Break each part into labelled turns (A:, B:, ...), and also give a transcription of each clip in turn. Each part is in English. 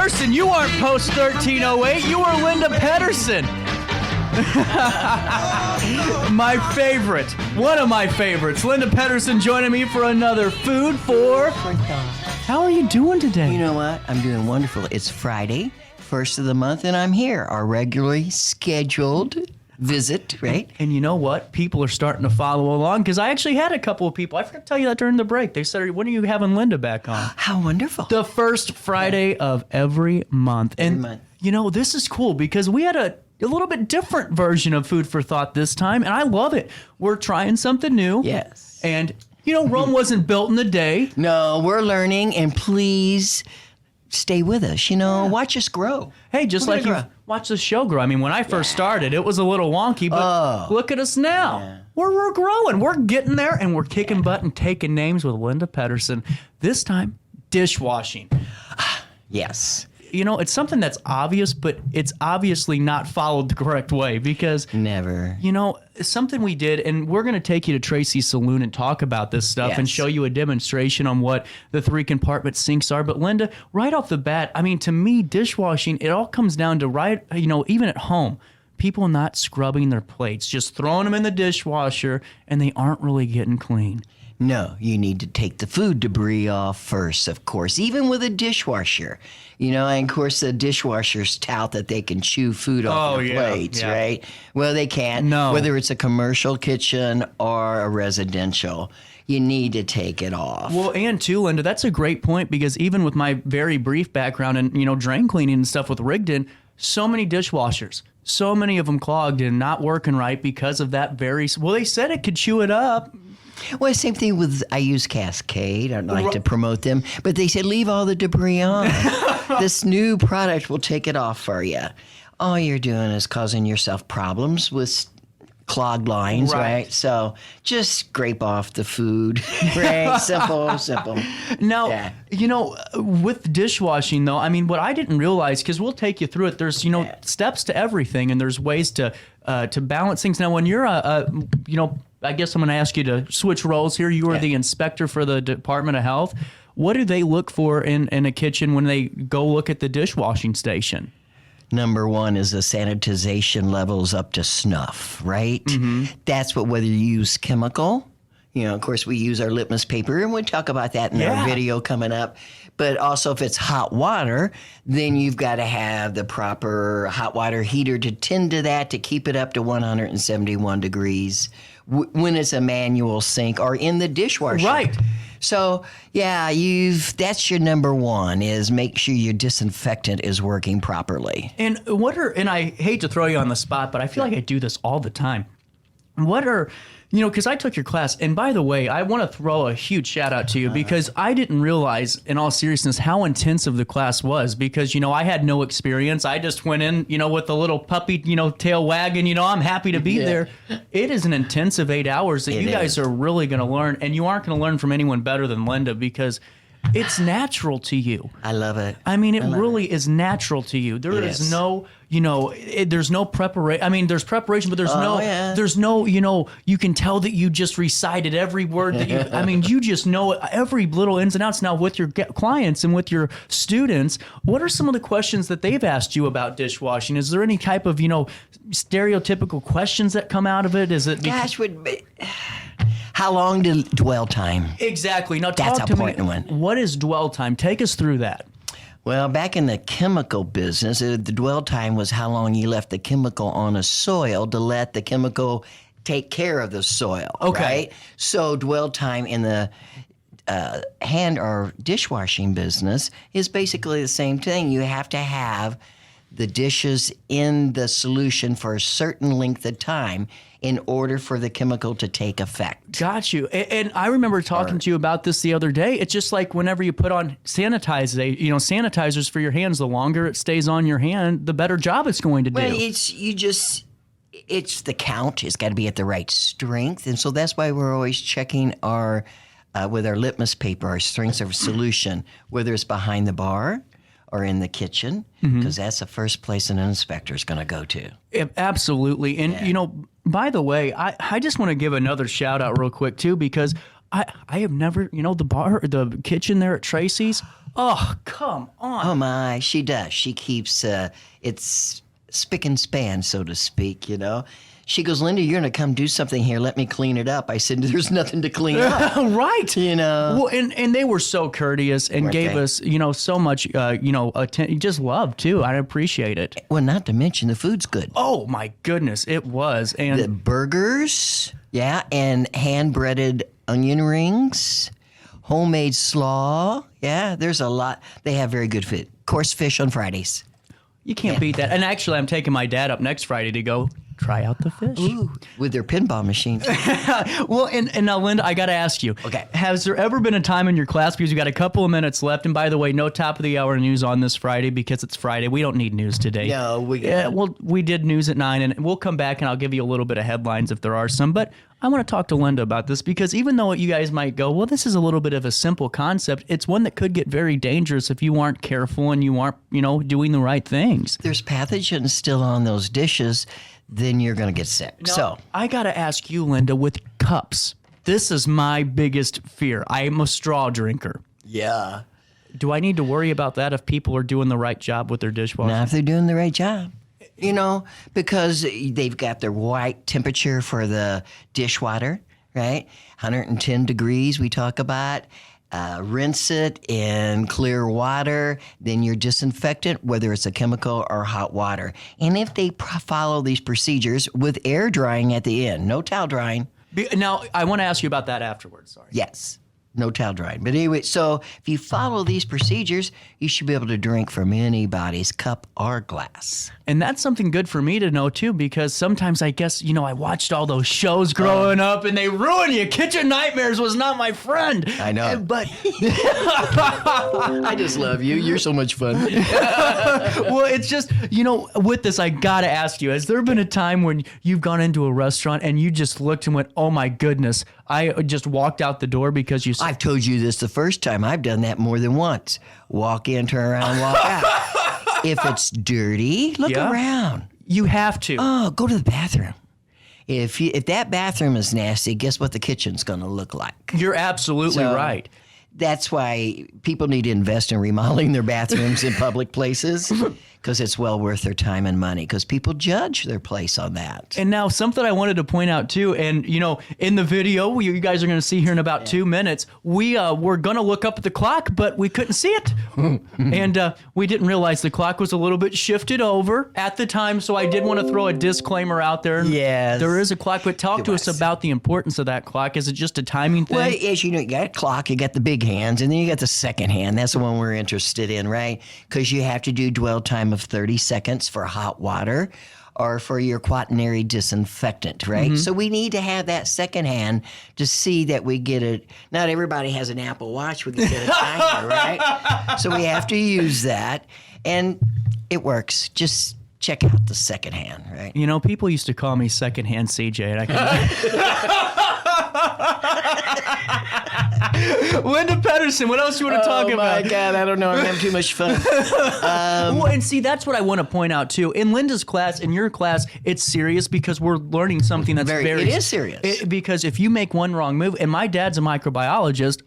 A: Petterson, you aren't post 1308. You are Linda Petterson. My favorite, one of my favorites. Linda Petterson joining me for another Food for Thought. How are you doing today?
B: You know what? I'm doing wonderful. It's Friday, first of the month, and I'm here. Our regularly scheduled visit, right?
A: And you know what? People are starting to follow along because I actually had a couple of people. I forgot to tell you that during the break. They said, when are you having Linda back on?
B: How wonderful.
A: The first Friday of every month. And, you know, this is cool because we had a little bit different version of Food for Thought this time, and I love it. We're trying something new.
B: Yes.
A: And, you know, Rome wasn't built in a day.
B: No, we're learning, and please stay with us. You know, watch us grow.
A: Hey, just like you watch the show grow. I mean, when I first started, it was a little wonky, but look at us now. Yeah. We're growing. We're getting there, and we're kicking butt and taking names with Linda Petterson. This time, dishwashing.
B: Yes.
A: You know, it's something that's obvious, but it's obviously not followed the correct way because...
B: Never.
A: You know, something we did, and we're going to take you to Tracey's Saloon and talk about this stuff and show you a demonstration on what the 3-compartment sinks are. But Linda, right off the bat, I mean, to me, dishwashing, it all comes down to even at home, people not scrubbing their plates, just throwing them in the dishwasher, and they aren't really getting clean.
B: No, you need to take the food debris off first, of course, even with a dishwasher. You know, and of course the dishwashers tout that they can chew food off their plates, right? Well, they can't.
A: No.
B: Whether it's a commercial kitchen or a residential, you need to take it off.
A: Well, and too, Linda, that's a great point because even with my very brief background in, you know, drain cleaning and stuff with Rigdon, so many dishwashers, so many of them clogged and not working right because of that well, they said it could chew it up.
B: Well, same thing with, I use Cascade. I don't like to promote them, but they said leave all the debris on. This new product will take it off for you. All you're doing is causing yourself problems with clogged lines, right? So just scrape off the food, right? Simple.
A: Now, you know, with dishwashing, though, I mean, what I didn't realize, because we'll take you through it, there's, you know, steps to everything, and there's ways to balance things. Now, when you're you know, I guess I'm going to ask you to switch roles here. You are the inspector for the Department of Health. What do they look for in a kitchen when they go look at the dishwashing station?
B: Number one is the sanitization levels up to snuff, right? Mm-hmm. That's whether you use chemical. You know, of course, we use our litmus paper, and we'll talk about that in our video coming up. But also, if it's hot water, then you've got to have the proper hot water heater to tend to that, to keep it up to 171 degrees when it's a manual sink or in the dishwasher.
A: Right.
B: So, that's your number one, is make sure your disinfectant is working properly.
A: And I hate to throw you on the spot, but I feel like I do this all the time. You know, because I took your class, and by the way, I want to throw a huge shout out to you because I didn't realize, in all seriousness, how intensive the class was because, you know, I had no experience. I just went in, you know, with the little puppy, you know, tail wagging, you know, I'm happy to be there. It is an intensive 8 hours that you guys are really going to learn, and you aren't going to learn from anyone better than Linda because it's natural to you.
B: I love it.
A: I mean, it really is natural to you. There is no, you know, there's no preparation. I mean, there's preparation, but there's no, you know, you can tell that you just recited every word that you, I mean, you just know every little ins and outs. Now, with your clients and with your students, what are some of the questions that they've asked you about dishwashing? Is there any type of, you know, stereotypical questions that come out of it? Is it...
B: How long to dwell time?
A: Exactly. Now,
B: that's
A: talk to me.
B: One.
A: What is dwell time? Take us through that.
B: Well, back in the chemical business, the dwell time was how long you left the chemical on a soil to let the chemical take care of the soil. Okay. Right? So dwell time in the hand or dishwashing business is basically the same thing. You have to have the dishes in the solution for a certain length of time in order for the chemical to take effect.
A: Got you. And I remember talking to you about this the other day. It's just like whenever you put on sanitizers for your hands, the longer it stays on your hand, the better job it's going to do.
B: Well, it's the count. It's got to be at the right strength. And so that's why we're always checking our, with our litmus paper, our strengths of solution, whether it's behind the bar or in the kitchen, because that's the first place an inspector is going to go to.
A: Absolutely. And, you know, by the way, I just want to give another shout out real quick, too, because I have never, the kitchen there at Tracey's. Oh, come on.
B: Oh my, she does. She keeps it's spick and span, so to speak, She goes, Linda, you're going to come do something here. Let me clean it up. I said, there's nothing to clean up.
A: Right. Well, and they were so courteous and gave us, so much, just love, too. I appreciate it.
B: Well, not to mention the food's good.
A: Oh, my goodness. It was. And
B: the burgers, and hand-breaded onion rings, homemade slaw. Yeah, there's a lot. They have very good food. Course fish on Fridays.
A: You can't beat that. And actually, I'm taking my dad up next Friday to go try out the fish.
B: Ooh, with their pinball machines.
A: Well, and now, Linda, I got to ask you.
B: Okay.
A: Has there ever been a time in your class, because we got a couple of minutes left, and by the way, no top of the hour news on this Friday because it's Friday. We don't need news today.
B: No,
A: we did news at 9, and we'll come back and I'll give you a little bit of headlines if there are some. But I want to talk to Linda about this because even though you guys might go, well, this is a little bit of a simple concept, it's one that could get very dangerous if you aren't careful and you aren't, doing the right things.
B: There's pathogens still on those dishes, then you're going to get sick.
A: Now,
B: so
A: I got to ask you, Linda, with cups, this is my biggest fear. I am a straw drinker.
B: Yeah.
A: Do I need to worry about that if people are doing the right job with their dishwasher?
B: Now, if they're doing the right job. Because they've got their right temperature for the dishwater, right? 110 degrees we talk about. Rinse it in clear water, then your disinfectant, whether it's a chemical or hot water. And if they follow these procedures with air drying at the end, no towel drying.
A: Now, I want to ask you about that afterwards. Sorry.
B: Yes. No towel drying. But anyway, so if you follow these procedures, you should be able to drink from anybody's cup or glass.
A: And that's something good for me to know, too, because sometimes I guess, I watched all those shows growing up and they ruin you. Kitchen Nightmares was not my friend.
B: I know.
A: But
B: I just love you. You're so much fun.
A: Well, it's just, with this, I got to ask you, has there been a time when you've gone into a restaurant and you just looked and went, oh, my goodness, I just walked out the door because you...
B: I've told you this the first time. I've done that more than once. Walk in, turn around, walk out. If it's dirty, look around.
A: You have to.
B: Oh, go to the bathroom. If that bathroom is nasty, guess what the kitchen's going to look like?
A: You're absolutely right.
B: That's why people need to invest in remodeling their bathrooms in public places, because it's well worth their time and money, because people judge their place on that.
A: And now something I wanted to point out too, and in the video you guys are going to see here in about 2 minutes, we were going to look up at the clock, but we couldn't see it. And we didn't realize the clock was a little bit shifted over at the time, so I did want to throw a disclaimer out there.
B: Yes.
A: There is a clock, but talk to us about the importance of that clock. Is it just a timing thing?
B: Well, as you know, you got a clock, you got the big hands, and then you got the second hand. That's the one we're interested in, right? Because you have to do dwell time of 30 seconds for hot water or for your quaternary disinfectant, right? So we need to have that second hand to see that we get it. Not everybody has an Apple Watch with a timer, right? So we have to use that, and it works. Just check out the second hand, right?
A: People used to call me secondhand CJ, and I can... Linda Petterson, what else you want to talk about?
B: Oh, my God, I don't know. I'm having too much fun.
A: Well, and see, that's what I want to point out, too. In Linda's class, in your class, it's serious because we're learning something that's very...
B: It is serious.
A: Because if you make one wrong move, and my dad's a microbiologist,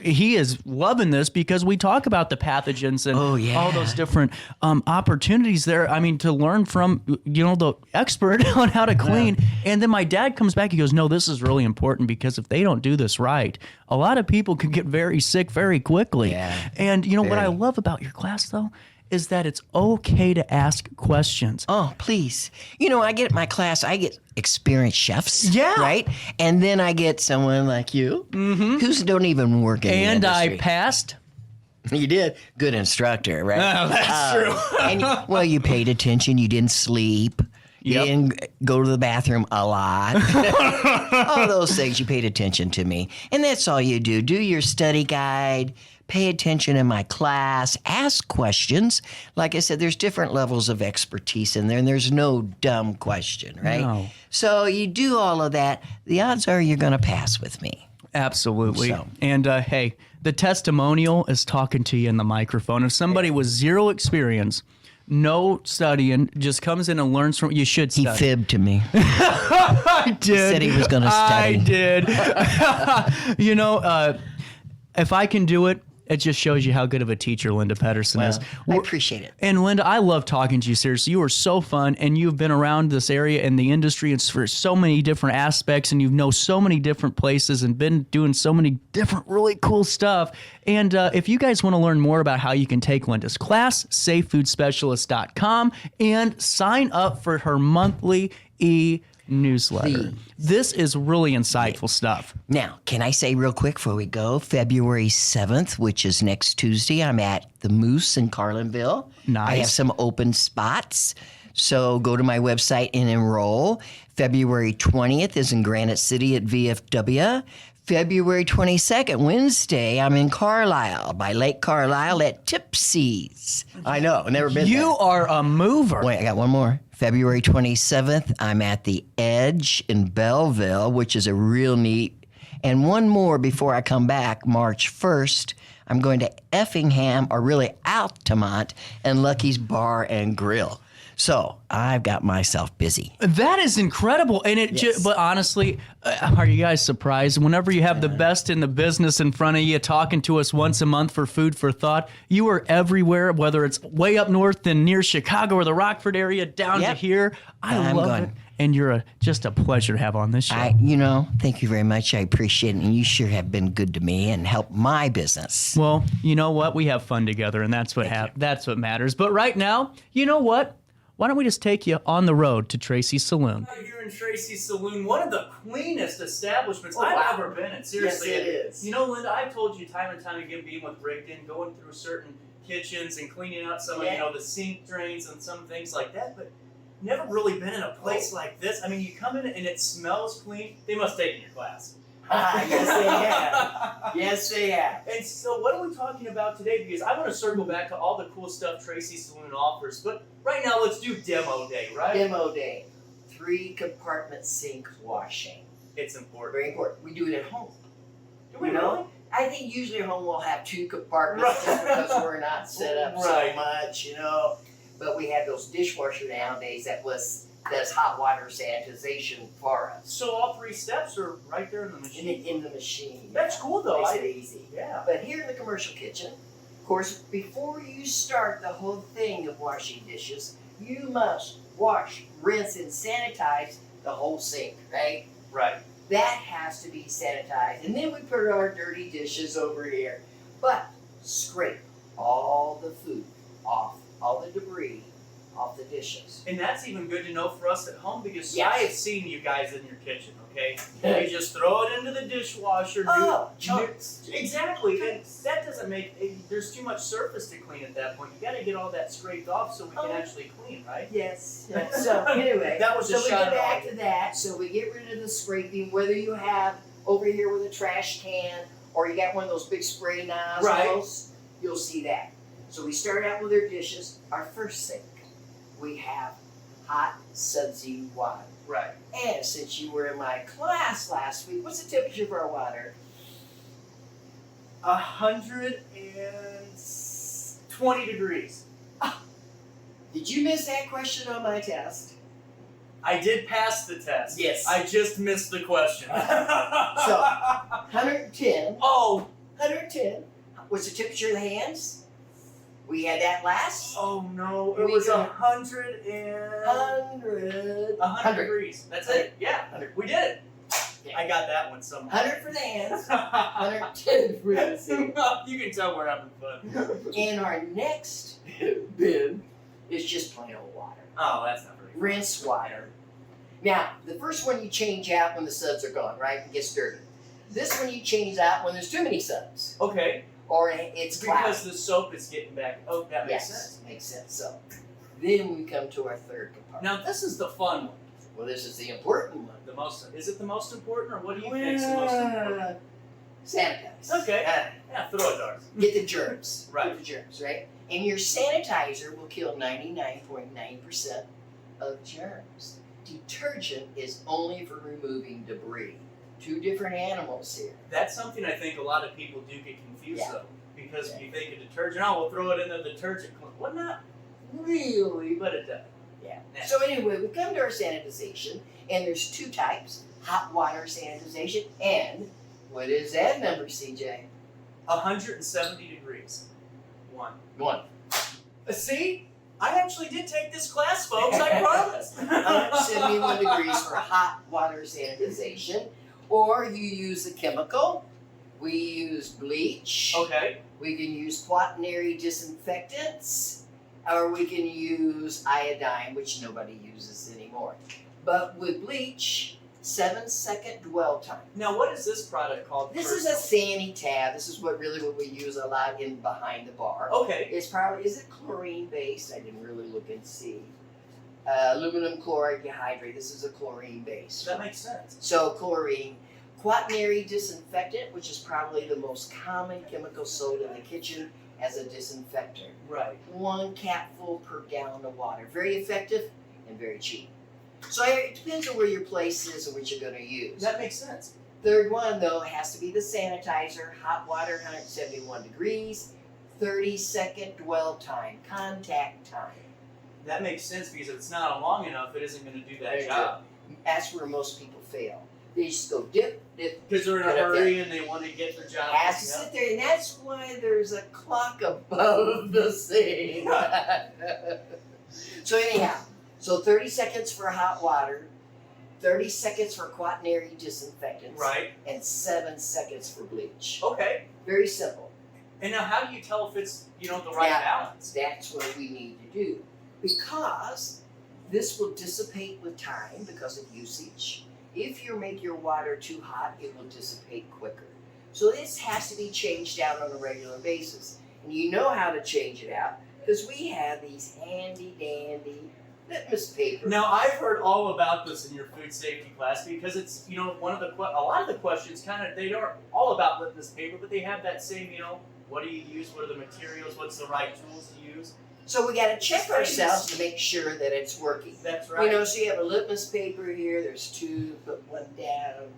A: he is loving this because we talk about the pathogens and all those different opportunities there. I mean, to learn from, the expert on how to clean. Yeah. And then my dad comes back, he goes, no, this is really important because if they don't do this right, a lot of people can get very sick very quickly.
B: Yeah,
A: and what I love about your class, though, is that it's okay to ask questions.
B: Oh, please. I get my class, I get experienced chefs.
A: Yeah.
B: Right? And then I get someone like you who's don't even work in the industry.
A: I passed.
B: You did. Good instructor, right?
A: Oh, that's true.
B: And you paid attention. You didn't sleep. You didn't go to the bathroom a lot. All those things, you paid attention to me. And that's all you do. Do your study guide. Pay attention in my class. Ask questions. Like I said, there's different levels of expertise in there, and there's no dumb question, right?
A: No.
B: So you do all of that. The odds are you're going to pass with me.
A: Absolutely.
B: So.
A: And hey, the testimonial is talking to you in the microphone. If somebody with zero experience no studying, just comes in and learns from. You should
B: He
A: study.
B: fibbed to me.
A: I did.
B: He said he was going to study.
A: I did. You know, if I can do it, it just shows you how good of a teacher Linda Petterson is.
B: I appreciate it.
A: And Linda, I love talking to you, seriously. You are so fun, and you've been around this area and the industry and for so many different aspects, and you know so many different places and been doing so many different really cool stuff. And if you guys want to learn more about how you can take Linda's class, safefoodspecialist.com and sign up for her monthly newsletter. This is really insightful stuff.
B: Now, can I say real quick before we go, February 7th, which is next Tuesday, I'm at the Moose in Carlinville.
A: Nice.
B: I have some open spots. So go to my website and enroll. February 20th is in Granite City at VFW. February 22nd, Wednesday, I'm in Carlisle, by Lake Carlisle at Tipsy's. I know, never been there.
A: You are a mover.
B: Wait, I got one more. February 27th, I'm at the Edge in Belleville, which is a real neat. And one more before I come back, March 1st, I'm going to Effingham, or really Altamont, and Lucky's Bar and Grill. So I've got myself busy.
A: That is incredible. And but honestly, are you guys surprised? Whenever you have the best in the business in front of you talking to us once a month for food for thought, you are everywhere, whether it's way up north and near Chicago or the Rockford area down to here. I love it. And you're just a pleasure to have on this show.
B: Thank you very much. I appreciate it. And you sure have been good to me and helped my business.
A: Well, you know what? We have fun together, and that's what matters. But right now, you know what? Why don't we just take you on the road to Tracey's Saloon? Here in Tracey's Saloon, one of the cleanest establishments I've ever been in. Seriously.
C: Yes, it is.
A: You know, Linda, I've told you time and time again, being with Rigdon, going through certain kitchens and cleaning out some of, the sink drains and some things like that, but never really been in a place like this. I mean, you come in and it smells clean. They must have taken your class.
C: Yes, they have. Yes, they have.
A: And so what are we talking about today? Because I want to circle back to all the cool stuff Tracey's Saloon offers. But right now, let's do demo day, right?
C: Demo day. 3-compartment sink washing.
A: It's important.
C: Very important. We do it at home.
A: Do we
C: You know? I think usually at home we'll have 2 compartments just because we're not set up so much, But we have those dishwasher nowadays that does hot water sanitization for us.
A: So all 3 steps are right there in the machine.
C: In the machine.
A: That's cool, though.
C: Makes it easy.
A: Yeah.
C: But here in the commercial kitchen, of course, before you start the whole thing of washing dishes, you must wash, rinse, and sanitize the whole sink, right?
A: Right.
C: That has to be sanitized. And then we put our dirty dishes over here. But scrape all the food off, all the debris off the dishes.
A: And that's even good to know for us at home because
C: Yes.
A: I have seen you guys in your kitchen, okay? You just throw it into the dishwasher.
C: Chunks.
A: Exactly. And that doesn't there's too much surface to clean at that point. You got to get all that scraped off so we can actually clean, right?
C: Yes. So anyway,
A: That was
C: so
A: a
C: we
A: shot
C: get back
A: at
C: to that. So we get rid of the scraping, whether you have over here with a trash can or you got one of those big spray nozzles, you'll see that. So we start out with our dishes. Our first sink, we have hot sudsy water.
A: Right.
C: And since you were in my class last week, what's the temperature of our water?
A: 120 degrees.
C: Did you miss that question on my test?
A: I did pass the test.
C: Yes.
A: I just missed the question.
C: So, 110.
A: Oh.
C: 110. What's the temperature of the hands? We had that last.
A: Oh no! It
C: We
A: was
C: got
A: 100 degrees. That's it. Yeah,
C: 100.
A: we did it.
C: Yeah.
A: I got that one somehow.
C: 100 for the hands. 110 for the sink.
A: You can tell we're having fun.
C: And our next bin is just plain old water.
A: Oh, that's not very.
C: Rinse water. Now, the first one you change out when the suds are gone, right? It gets dirty. This one you change out when there's too many suds.
A: Okay.
C: Or it's cloudy.
A: Because the soap is getting back. Oh, that makes sense.
C: Makes sense. So, then we come to our third compartment.
A: Now this is the fun one.
C: Well, this is the important one.
A: The most. Is it the most important, or what do you think is the most important?
C: Sanitize.
A: Okay. Yeah, throw it, darts.
C: Get the germs.
A: Right.
C: Get the germs, right? And your sanitizer will kill 99.9% of germs. Detergent is only for removing debris. 2 different animals here.
A: That's something I think a lot of people do get confused though, because
C: Yeah.
A: you think of detergent. Oh, we'll throw it in the detergent. What not?
C: really,
A: But it does.
C: yeah.
A: Yeah.
C: So anyway, we come to our sanitization, and there's two types: hot water sanitization and what is that number, CJ?
A: 170 degrees. One.
C: One.
A: See? I actually did take this class, folks. I promise.
C: 171 degrees for hot water sanitization, or you use a chemical. We use bleach.
A: Okay.
C: We can use quaternary disinfectants, or we can use iodine, which nobody uses anymore. But with bleach, 7-second dwell time.
A: Now, what is this product called?
C: This is a Sandy tab. This is what we use a lot in behind the bar.
A: Okay.
C: It's probably, is it chlorine based? I didn't really look and see. Aluminum chloride dehydrate. This is a chlorine based.
A: That makes sense.
C: So chlorine, quaternary disinfectant, which is probably the most common chemical sold in the kitchen as a disinfectant.
A: Right.
C: 1 capful per gallon of water. Very effective and very cheap. So it depends on where your place is and what you're going to use.
A: That makes sense.
C: Third one, though, has to be the sanitizer. Hot water, 171 degrees. 30-second dwell time, contact time.
A: That makes sense because if it's not long enough, it isn't going to do that
C: Very
A: job.
C: That's where most people fail. They just go dip, dip.
A: Because they're in a
C: Put it
A: hurry and they want to get their job.
C: Has to
A: done.
C: sit there, and that's why there's a clock above the sink. So anyhow, so 30 seconds for hot water, 30 seconds for quaternary disinfectants,
A: Right.
C: and 7 seconds for bleach.
A: Okay.
C: Very simple.
A: And now, how do you tell if it's the right
C: Now,
A: balance?
C: That's what we need to do, because this will dissipate with time because of usage. If you make your water too hot, it will dissipate quicker. So this has to be changed out on a regular basis. And you know how to change it out because we have these handy dandy litmus paper.
A: Now, I've heard all about this in your food safety class because it's one of a lot of the questions they aren't all about litmus paper, but they have that same what do you use, what are the materials, what's the right tools to use.
C: So we got to check
A: It's famous.
C: ourselves to make sure that it's working.
A: That's right.
C: So you have a litmus paper here. There's two. Put one down.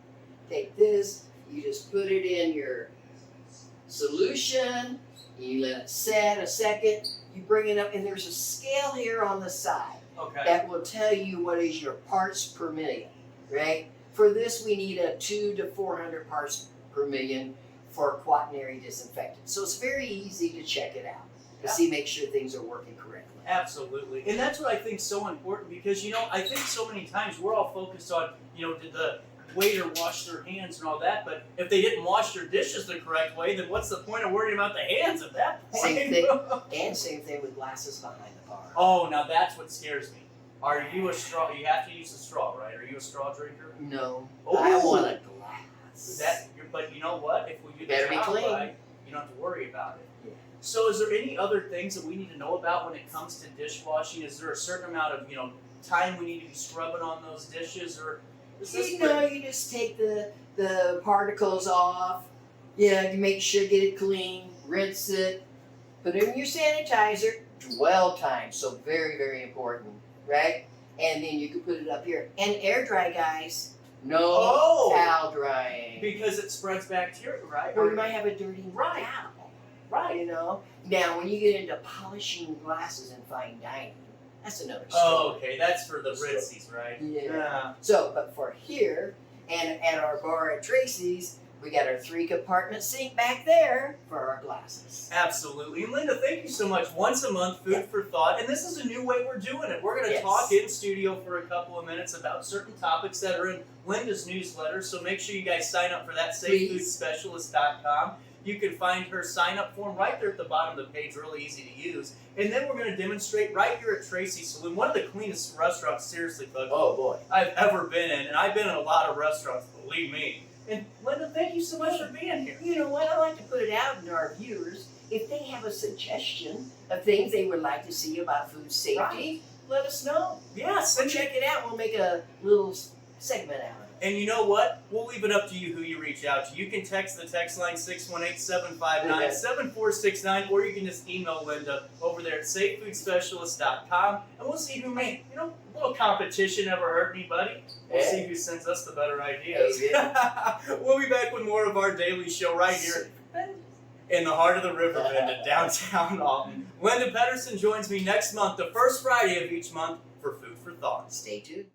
C: Take this. You just put it in your solution. You let it set a second. You bring it up, and there's a scale here on the side
A: Okay.
C: that will tell you what is your parts per million. Right? For this, we need a 200 to 400 parts per million for quaternary disinfectant. So it's very easy to check it out to make sure things are working correctly.
A: Absolutely. And that's what I think is so important because, I think so many times we're all focused on, did the waiter wash their hands and all that, but if they didn't wash their dishes the correct way, then what's the point of worrying about the hands at that point?
C: Same thing, and same thing with glasses behind the bar.
A: Oh, now that's what scares me. Are you a straw? You have to use a straw, right? Are you a straw drinker?
C: No,
A: Oh.
C: I want a glass.
A: But you know what? If we do
C: Better
A: the
C: be
A: job
C: clean.
A: right, you don't have to worry about it.
C: Yeah.
A: So is there any other things that we need to know about when it comes to dishwashing? Is there a certain amount of, time we need to be scrubbing on those dishes, or is this
C: You just take the particles off. Yeah, you make sure get it clean, rinse it, put it in your sanitizer. Dwell time, so very, very important, right? And then you can put it up here. And air dry, guys. No towel drying.
A: because it spreads bacteria, right?
C: Or you might have a dirty
A: Right.
C: towel.
A: Right.
C: Now when you get into polishing glasses and fine dining, that's another story.
A: Oh, okay. That's for the ritzies, right?
C: Yeah. So, but for here and at our bar at Tracey's, we got our 3-compartment sink back there for our glasses.
A: Absolutely. And Linda, thank you so much. Once a month, food for thought. And this is a new way we're doing it. We're going to
C: Yes.
A: talk in studio for a couple of minutes about certain topics that are in Linda's newsletter. So make sure you guys sign up for that, SafeFoodSpecialist.com. You can find her sign-up form right there at the bottom of the page, really easy to use. And then we're going to demonstrate right here at Tracey Saloon, one of the cleanest restaurants, seriously, folks,
C: Oh boy.
A: I've ever been in. And I've been in a lot of restaurants, believe me. And Linda, thank you so much for being here.
C: You know what? I like to put it out to our viewers. If they have a suggestion of things they would like to see about food safety, let us know.
A: Yes.
C: So check it out. We'll make a little segment out of it.
A: And you know what? We'll leave it up to you who you reach out to. You can text the text line 618-759-7469, or you can just email Linda over there at SafeFoodSpecialist.com, and we'll see who may, a little competition never hurt anybody. We'll see who sends us the better ideas. We'll be back with more of our daily show right here. in the heart of the river bend in downtown Alton. Linda Petterson joins me next month, the first Friday of each month, for Food for Thought.
C: Stay tuned.